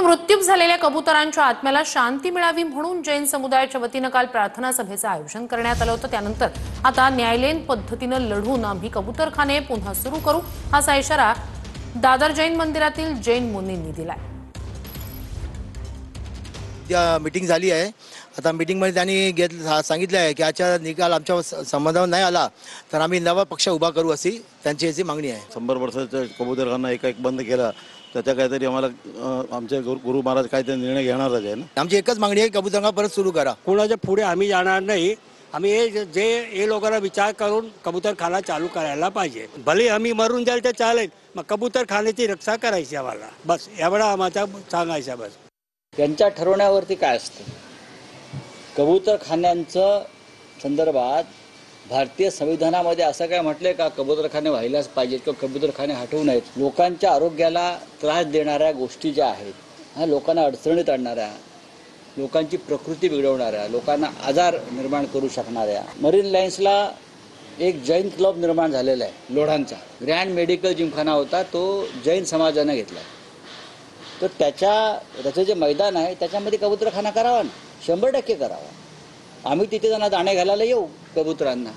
तर मृत्यू झालेल्या कबुतरांच्या आत्म्याला शांती मिळावी म्हणून जैन समुदायाच्या वतीनं काल प्रार्थना सभेचं आयोजन करण्यात आलं होतं। त्यानंतर आता न्यायालयीन पद्धतीनं लढून आम्ही कबूतरखाने पुन्हा सुरू करू असा इशारा दादर जैन मंदिरातील जैन मुनींनी दिलाय। मीटिंग झाली आहे। आता मीटिंगमध्ये त्यांनी सांगितलं आहे की आजचा निकाल आमच्या संबंधावर नाही आला तर आम्ही नवा पक्ष उभा करू अशी त्यांची याची मागणी आहे। 100 वर्षाचा कबूतरखाना एक बंद केला तर त्या काहीतरी आम्हाला आमचे गुरु महाराज काहीतरी निर्णय घेणारच आहे ना। आमची एकच मागणी आहे कबूतरखाना परत सुरू करा। कोणाच्या पुढे आम्ही जाणार नाही। आम्ही जे लोकांना विचार करून कबूतरखाना चालू करायला पाहिजे। भले आम्ही मरून जाईल तर चालेल, मग कबूतरखान्याची रक्षा करायची आम्हाला, बस एवढा आम्हाला सांगायचं। बस त्यांच्या ठरवण्यावरती काय असतं। कबूतरखान्यांचं संदर्भात भारतीय संविधानामध्ये असं काय म्हटलंय का कबूतरखाने व्हायलाच पाहिजेत किंवा कबूतरखाने हटवू नयेत। लोकांच्या आरोग्याला त्रास देणाऱ्या गोष्टी ज्या आहेत, लोकांना अडचणीत आणणाऱ्या, लोकांची प्रकृती बिघडवणाऱ्या, लोकांना आजार निर्माण करू शकणाऱ्या, मरीन लाईन्सला एक जैन क्लब निर्माण झालेला आहे लोढांचा। ग्रँड मेडिकल जिमखाना होता, तो जैन समाजाने घेतला। तर त्याचं जे मैदान आहे त्याच्यामध्ये कबूतरखाना करावा ना, 100% करावा। आम्ही तिथे त्यांना दाणे घालायला येऊ कबुतरांना।